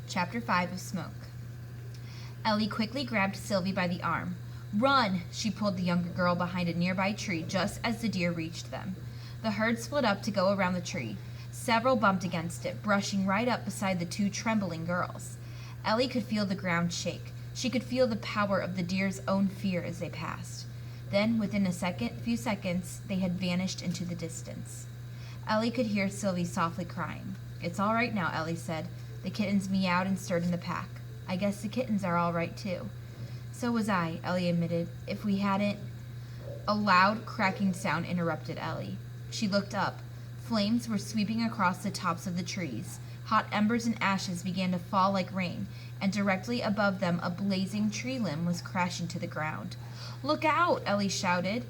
Chapter 5 of Smoke. Ellie quickly grabbed Sylvie by the arm. "Run!" She pulled the younger girl behind a nearby tree just as the deer reached them. The herd split up to go around the tree. Several bumped against it, brushing right up beside the two trembling girls. Ellie could feel the ground shake. She could feel the power of the deer's own fear as they passed. Then, within a few seconds, they had vanished into the distance. Ellie could hear Sylvie softly crying. "It's all right now," Ellie said. The kittens meowed and stirred in the pack. "I guess the kittens are all right, too." "So was I," Ellie admitted. "If we hadn't—" A loud, cracking sound interrupted Ellie. She looked up. Flames were sweeping across the tops of the trees. Hot embers and ashes began to fall like rain, and directly above them a blazing tree limb was crashing to the ground. "Look out!" Ellie shouted.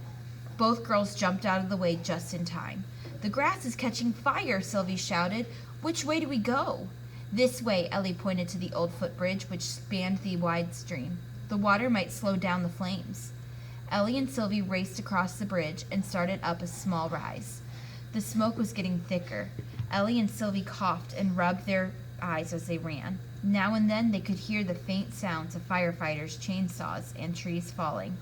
Both girls jumped out of the way just in time. "The grass is catching fire!" Sylvie shouted. "Which way do we go?" "This way," Ellie pointed to the old footbridge which spanned the wide stream. The water might slow down the flames. Ellie and Sylvie raced across the bridge and started up a small rise. The smoke was getting thicker. Ellie and Sylvie coughed and rubbed their eyes as they ran. Now and then they could hear the faint sounds of firefighters, chainsaws, and trees falling.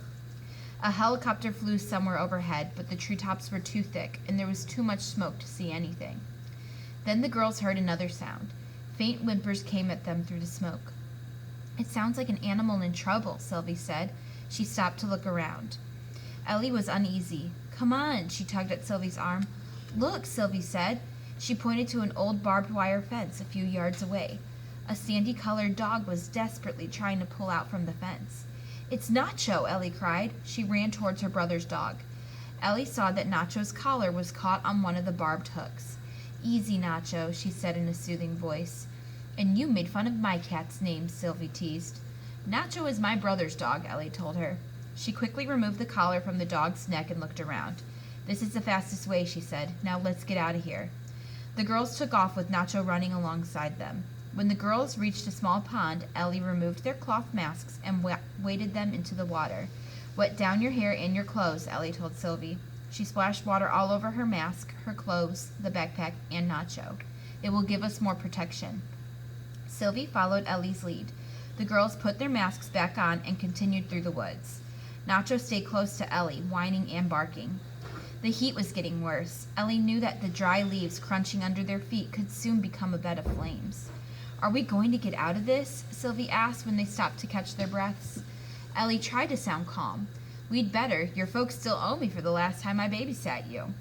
A helicopter flew somewhere overhead, but the treetops were too thick, and there was too much smoke to see anything. Then the girls heard another sound. Faint whimpers came at them through the smoke. "It sounds like an animal in trouble," Sylvie said. She stopped to look around. Ellie was uneasy. "Come on," she tugged at Sylvie's arm. "Look," Sylvie said. She pointed to an old barbed wire fence a few yards away. A sandy-colored dog was desperately trying to pull out from the fence. "It's Nacho!" Ellie cried. She ran towards her brother's dog. Ellie saw that Nacho's collar was caught on one of the barbed hooks. "Easy, Nacho," she said in a soothing voice. "And you made fun of my cat's name," Sylvie teased. "Nacho is my brother's dog," Ellie told her. She quickly removed the collar from the dog's neck and looked around. "This is the fastest way," she said. "Now let's get out of here." The girls took off with Nacho running alongside them. When the girls reached a small pond, Ellie removed their cloth masks and waded them into the water. "Wet down your hair and your clothes," Ellie told Sylvie. She splashed water all over her mask, her clothes, the backpack, and Nacho. "It will give us more protection." Sylvie followed Ellie's lead. The girls put their masks back on and continued through the woods. Nacho stayed close to Ellie, whining and barking. The heat was getting worse. Ellie knew that the dry leaves crunching under their feet could soon become a bed of flames. "Are we going to get out of this?" Sylvie asked when they stopped to catch their breaths. Ellie tried to sound calm. "We'd better. Your folks still owe me for the last time I babysat you."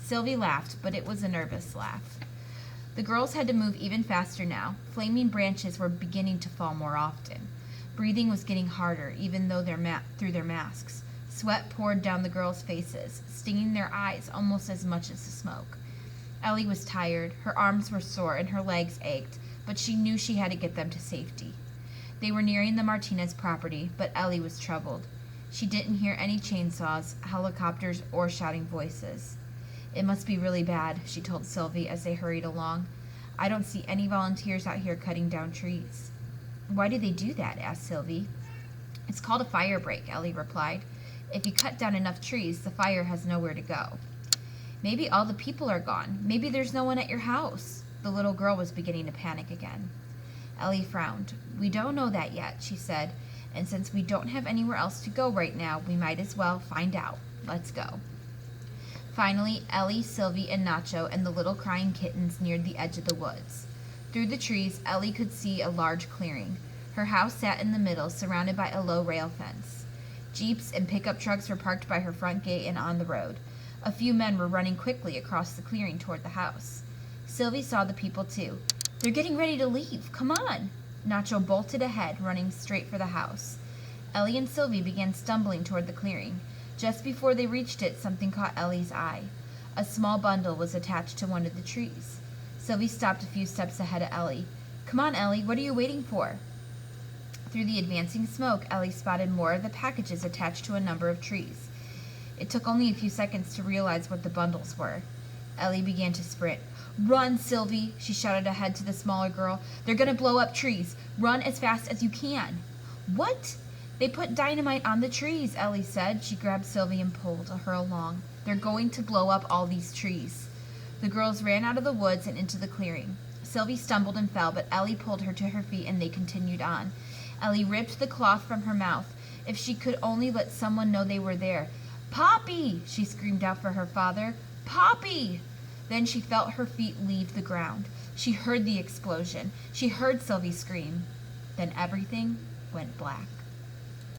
Sylvie laughed, but it was a nervous laugh. The girls had to move even faster now. Flaming branches were beginning to fall more often. Breathing was getting harder, even though through their masks. Sweat poured down the girls' faces, stinging their eyes almost as much as the smoke. Ellie was tired. Her arms were sore and her legs ached, but she knew she had to get them to safety. They were nearing the Martinez property, but Ellie was troubled. She didn't hear any chainsaws, helicopters, or shouting voices. "It must be really bad," she told Sylvie as they hurried along. "I don't see any volunteers out here cutting down trees." "Why do they do that?" asked Sylvie. "It's called a fire break," Ellie replied. "If you cut down enough trees, the fire has nowhere to go." "Maybe all the people are gone. Maybe there's no one at your house." The little girl was beginning to panic again. Ellie frowned. "We don't know that yet," she said, "and since we don't have anywhere else to go right now, we might as well find out. Let's go." Finally, Ellie, Sylvie, and Nacho and the little crying kittens neared the edge of the woods. Through the trees, Ellie could see a large clearing. Her house sat in the middle, surrounded by a low rail fence. Jeeps and pickup trucks were parked by her front gate and on the road. A few men were running quickly across the clearing toward the house. Sylvie saw the people too. "They're getting ready to leave. Come on!" Nacho bolted ahead, running straight for the house. Ellie and Sylvie began stumbling toward the clearing. Just before they reached it, something caught Ellie's eye. A small bundle was attached to one of the trees. Sylvie stopped a few steps ahead of Ellie. "Come on, Ellie, what are you waiting for?" Through the advancing smoke, Ellie spotted more of the packages attached to a number of trees. It took only a few seconds to realize what the bundles were. Ellie began to sprint. "Run, Sylvie!" she shouted ahead to the smaller girl. "They're going to blow up trees. Run as fast as you can." "What?" "They put dynamite on the trees," Ellie said. She grabbed Sylvie and pulled her along. "They're going to blow up all these trees." The girls ran out of the woods and into the clearing. Sylvie stumbled and fell, but Ellie pulled her to her feet and they continued on. Ellie ripped the cloth from her mouth. If she could only let someone know they were there. "Poppy!" she screamed out for her father. "Poppy!" Then she felt her feet leave the ground. She heard the explosion. She heard Sylvie scream. Then everything went black.